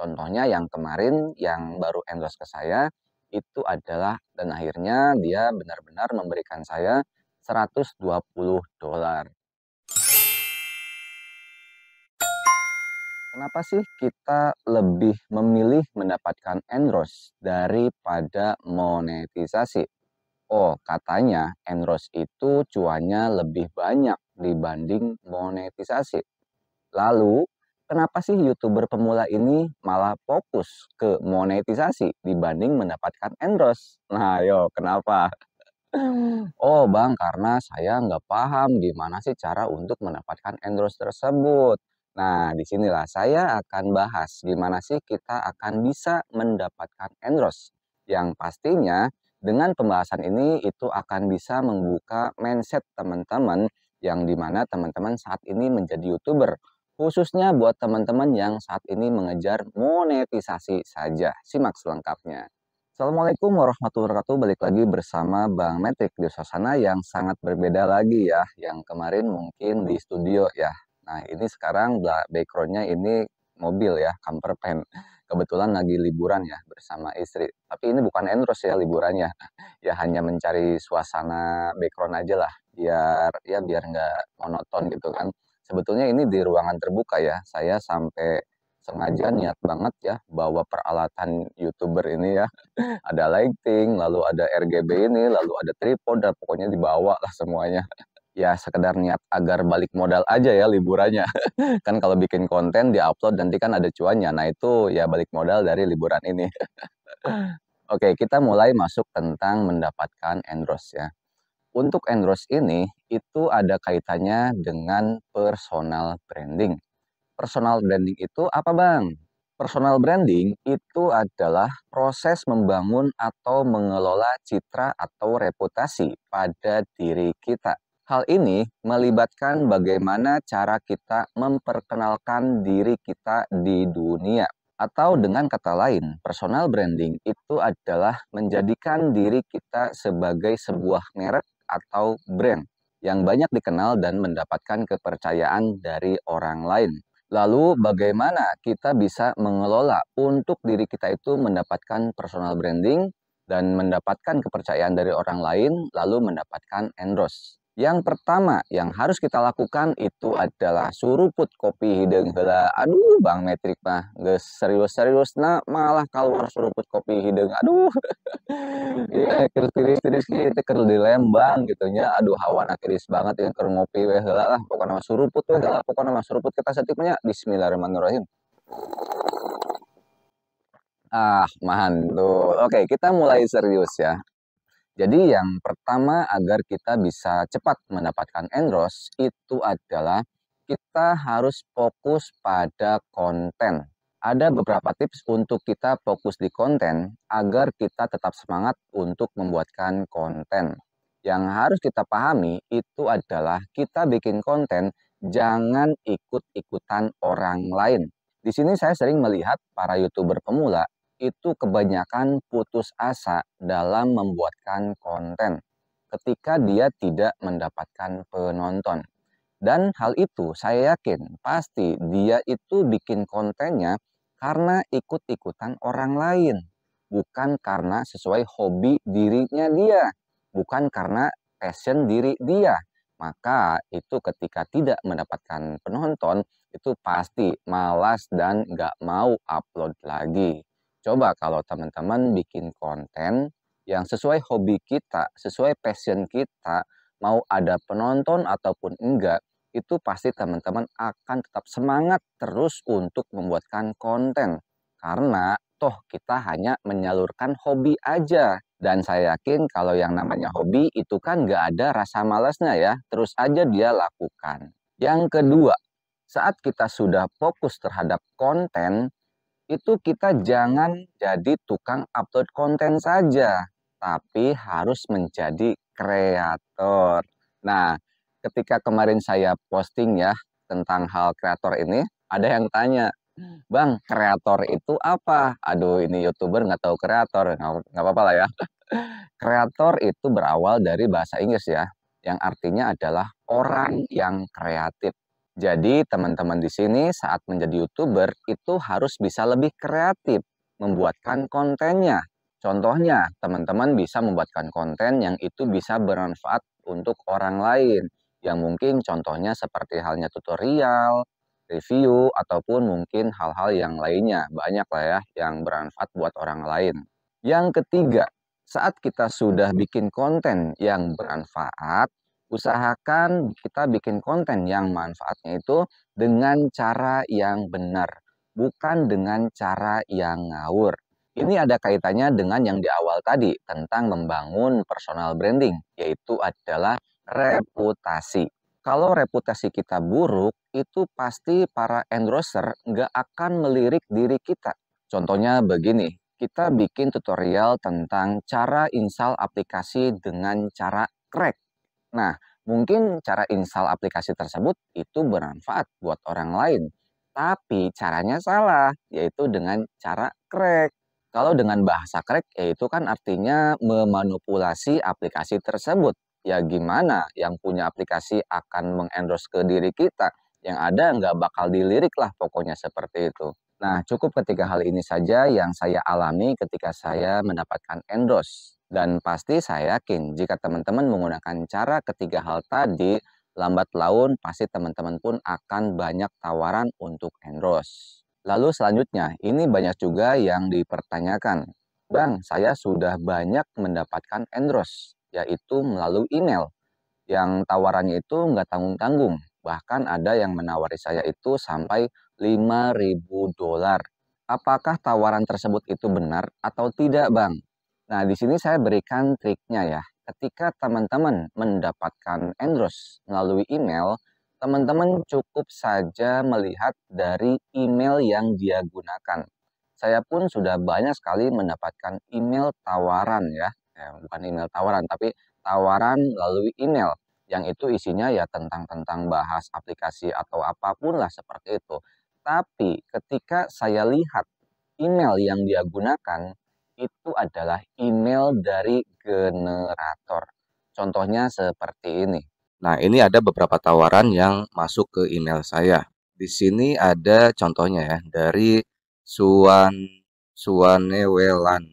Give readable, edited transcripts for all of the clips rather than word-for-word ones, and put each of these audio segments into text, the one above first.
Contohnya yang kemarin yang baru endorse ke saya, itu adalah dan akhirnya dia benar-benar memberikan saya $120. Kenapa sih kita lebih memilih mendapatkan endorse daripada monetisasi? Oh, katanya endorse itu cuannya lebih banyak dibanding monetisasi. Lalu, kenapa sih YouTuber pemula ini malah fokus ke monetisasi dibanding mendapatkan endorse? Nah, ayo, kenapa? Oh, Bang, karena saya nggak paham gimana sih cara untuk mendapatkan endorse tersebut. Nah, disinilah saya akan bahas gimana sih kita akan bisa mendapatkan endorse. Yang pastinya dengan pembahasan ini itu akan bisa membuka mindset teman-teman yang dimana teman-teman saat ini menjadi YouTuber. Khususnya buat teman-teman yang saat ini mengejar monetisasi saja. Simak selengkapnya. Assalamualaikum warahmatullahi wabarakatuh. Balik lagi bersama Bang Metrik di suasana yang sangat berbeda lagi ya. Yang kemarin mungkin di studio ya. Nah ini sekarang backgroundnya ini mobil ya, camper van. Kebetulan lagi liburan ya bersama istri. Tapi ini bukan endorse ya liburannya. Ya hanya mencari suasana background aja lah. Biar nggak monoton gitu kan. Sebetulnya ini di ruangan terbuka ya. Saya sampai sengaja niat banget ya bawa peralatan YouTuber ini ya. Ada lighting, lalu ada RGB ini, lalu ada tripod, dan pokoknya dibawa lah semuanya. Ya sekedar niat agar balik modal aja ya liburannya. Kan kalau bikin konten di-upload nanti kan ada cuannya. Nah itu ya balik modal dari liburan ini. Oke, kita mulai masuk tentang mendapatkan endorse ya. Untuk endorse ini itu ada kaitannya dengan personal branding. Personal branding itu apa, Bang? Personal branding itu adalah proses membangun atau mengelola citra atau reputasi pada diri kita. Hal ini melibatkan bagaimana cara kita memperkenalkan diri kita di dunia. Atau dengan kata lain, personal branding itu adalah menjadikan diri kita sebagai sebuah merek atau brand yang banyak dikenal dan mendapatkan kepercayaan dari orang lain. Lalu bagaimana kita bisa mengelola untuk diri kita itu mendapatkan personal branding dan mendapatkan kepercayaan dari orang lain, lalu mendapatkan endorse. Yang pertama yang harus kita lakukan itu adalah suruput kopi hideung heula. Aduh, Bang Metrik mah geus serius-serius na malah keluar suruput kopi hideung. Aduh. Iya, keur tiris-tiris kieu teh keur di Lembang gitu nya. Aduh, hawana tiris banget ya keur ngopi we heula lah. Pokona mah suruput we heula, pokona mah suruput kita saeutik nya. Bismillahirrahmanirrahim. Ah, mantul. Oke, kita mulai serius ya. Jadi yang pertama agar kita bisa cepat mendapatkan endorse itu adalah kita harus fokus pada konten. Ada beberapa tips untuk kita fokus di konten agar kita tetap semangat untuk membuatkan konten. Yang harus kita pahami itu adalah kita bikin konten jangan ikut-ikutan orang lain. Di sini saya sering melihat para YouTuber pemula itu kebanyakan putus asa dalam membuatkan konten ketika dia tidak mendapatkan penonton. Dan hal itu saya yakin pasti dia itu bikin kontennya karena ikut-ikutan orang lain. Bukan karena sesuai hobi dirinya dia. Bukan karena passion diri dia. Maka itu ketika tidak mendapatkan penonton, itu pasti malas dan nggak mau upload lagi. Coba kalau teman-teman bikin konten yang sesuai hobi kita, sesuai passion kita, mau ada penonton ataupun enggak, itu pasti teman-teman akan tetap semangat terus untuk membuatkan konten. Karena toh kita hanya menyalurkan hobi aja. Dan saya yakin kalau yang namanya hobi itu kan nggak ada rasa malasnya ya. Terus aja dia lakukan. Yang kedua, saat kita sudah fokus terhadap konten, itu kita jangan jadi tukang upload konten saja, tapi harus menjadi kreator. Nah, ketika kemarin saya posting ya tentang hal kreator ini, ada yang tanya, Bang, kreator itu apa? Aduh, ini YouTuber nggak tahu kreator, nggak apa-apa lah ya. Kreator itu berawal dari bahasa Inggris ya, yang artinya adalah orang yang kreatif. Jadi teman-teman di sini saat menjadi YouTuber itu harus bisa lebih kreatif membuatkan kontennya. Contohnya, teman-teman bisa membuatkan konten yang itu bisa bermanfaat untuk orang lain. Yang mungkin contohnya seperti halnya tutorial, review, ataupun mungkin hal-hal yang lainnya. Banyak lah ya yang bermanfaat buat orang lain. Yang ketiga, saat kita sudah bikin konten yang bermanfaat, usahakan kita bikin konten yang manfaatnya itu dengan cara yang benar, bukan dengan cara yang ngawur. Ini ada kaitannya dengan yang di awal tadi tentang membangun personal branding, yaitu adalah reputasi. Kalau reputasi kita buruk, itu pasti para endorser nggak akan melirik diri kita. Contohnya begini, kita bikin tutorial tentang cara install aplikasi dengan cara crack. Nah, mungkin cara install aplikasi tersebut itu bermanfaat buat orang lain, tapi caranya salah, yaitu dengan cara crack. Kalau dengan bahasa crack, yaitu kan artinya memanipulasi aplikasi tersebut. Ya gimana yang punya aplikasi akan mengendorse ke diri kita? Yang ada nggak bakal dilirik lah pokoknya seperti itu. Nah, cukup ketika hal ini saja yang saya alami ketika saya mendapatkan endorse. Dan pasti saya yakin jika teman-teman menggunakan cara ketiga hal tadi, lambat laun pasti teman-teman pun akan banyak tawaran untuk endorse. Lalu selanjutnya, ini banyak juga yang dipertanyakan. Bang, saya sudah banyak mendapatkan endorse, yaitu melalui email yang tawarannya itu nggak tanggung-tanggung. Bahkan ada yang menawari saya itu sampai $5.000. Apakah tawaran tersebut itu benar atau tidak, Bang? Nah, di sini saya berikan triknya ya. Ketika teman-teman mendapatkan endorse melalui email, teman-teman cukup saja melihat dari email yang dia gunakan. Saya pun sudah banyak sekali mendapatkan email tawaran ya. Bukan email tawaran, tapi tawaran melalui email yang itu isinya ya tentang bahas aplikasi atau apapun lah seperti itu. Tapi ketika saya lihat email yang dia gunakan itu adalah email dari generator. Contohnya seperti ini. Nah, ini ada beberapa tawaran yang masuk ke email saya. Di sini ada contohnya ya dari Suwanewelan.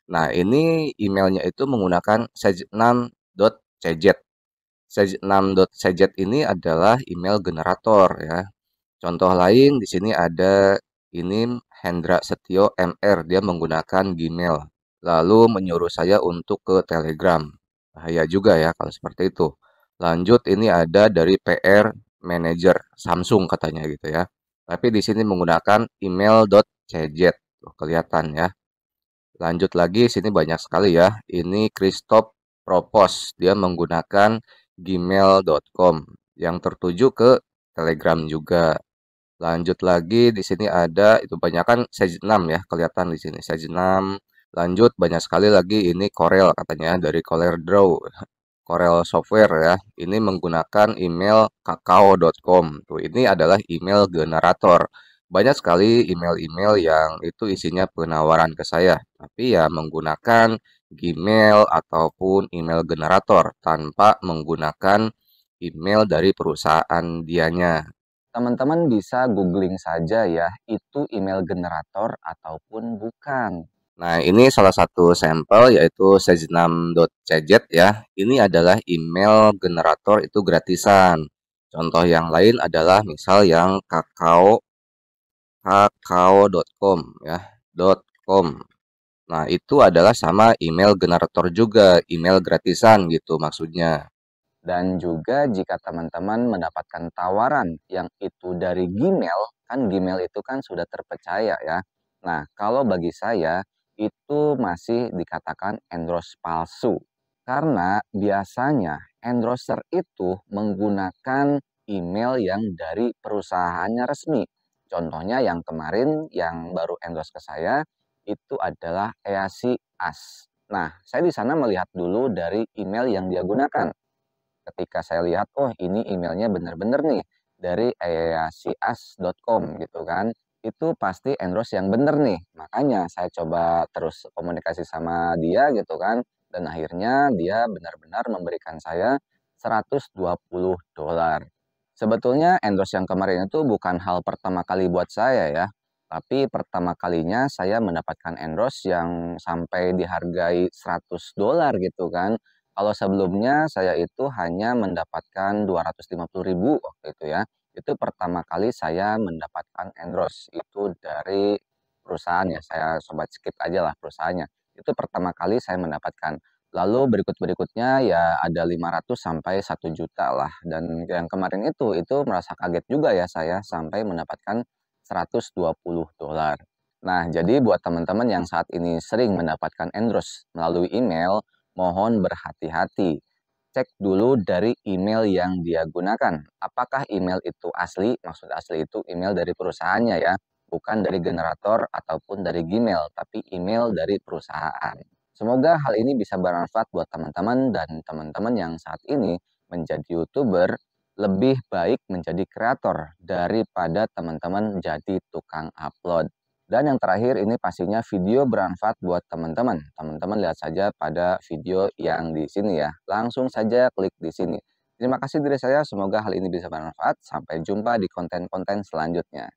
Nah, ini emailnya itu menggunakan sage6.cz. Sage6.cz ini adalah email generator ya. Contoh lain di sini ada ini Hendra Setio MR, dia menggunakan Gmail. Lalu menyuruh saya untuk ke Telegram. Bahaya juga ya kalau seperti itu. Lanjut ini ada dari PR Manager Samsung katanya gitu ya. Tapi di sini menggunakan email.cz. Tuh, kelihatan ya. Lanjut lagi sini banyak sekali ya. Ini Christoph Propos, dia menggunakan gmail.com yang tertuju ke Telegram juga. Lanjut lagi di sini ada itu banyak kan Sage6 ya, kelihatan di sini Sage6. Lanjut banyak sekali lagi ini Corel katanya dari CorelDRAW, Corel Software ya. Ini menggunakan email kakao.com. Tuh ini adalah email generator. Banyak sekali email-email yang itu isinya penawaran ke saya, tapi ya menggunakan Gmail ataupun email generator tanpa menggunakan email dari perusahaan dianya. Teman-teman bisa googling saja ya, itu email generator ataupun bukan. Nah, ini salah satu sampel yaitu sage6.cz ya. Ini adalah email generator itu gratisan. Contoh yang lain adalah misal yang kakao.com ya, .com. Nah, itu adalah sama email generator juga, email gratisan gitu maksudnya. Dan juga jika teman-teman mendapatkan tawaran yang itu dari Gmail, kan Gmail itu kan sudah terpercaya ya. Nah, kalau bagi saya itu masih dikatakan endorse palsu. Karena biasanya endorser itu menggunakan email yang dari perusahaannya resmi. Contohnya yang kemarin yang baru endorse ke saya itu adalah EASI AS. Nah, saya di sana melihat dulu dari email yang dia gunakan. Ketika saya lihat, oh ini emailnya benar-benar nih dari easias.com gitu kan. Itu pasti endorse yang benar nih. Makanya saya coba terus komunikasi sama dia gitu kan. Dan akhirnya dia benar-benar memberikan saya $120. Sebetulnya endorse yang kemarin itu bukan hal pertama kali buat saya ya, tapi pertama kalinya saya mendapatkan endorse yang sampai dihargai $100 gitu kan. Kalau sebelumnya saya itu hanya mendapatkan 250.000 waktu itu ya. Itu pertama kali saya mendapatkan endorse itu dari perusahaan ya, saya sobat skip aja lah perusahaannya. Itu pertama kali saya mendapatkan. Lalu berikut-berikutnya ya ada 500 sampai 1 juta lah, dan yang kemarin itu merasa kaget juga ya saya sampai mendapatkan $120. Nah, jadi buat teman-teman yang saat ini sering mendapatkan endorse melalui email, mohon berhati-hati. Cek dulu dari email yang dia gunakan. Apakah email itu asli? Maksud asli itu email dari perusahaannya ya, bukan dari generator ataupun dari Gmail, tapi email dari perusahaan. Semoga hal ini bisa bermanfaat buat teman-teman dan teman-teman yang saat ini menjadi YouTuber lebih baik menjadi kreator daripada teman-teman jadi tukang upload. Dan yang terakhir ini pastinya video bermanfaat buat teman-teman. Teman-teman lihat saja pada video yang di sini ya. Langsung saja klik di sini. Terima kasih dari saya, semoga hal ini bisa bermanfaat. Sampai jumpa di konten-konten selanjutnya.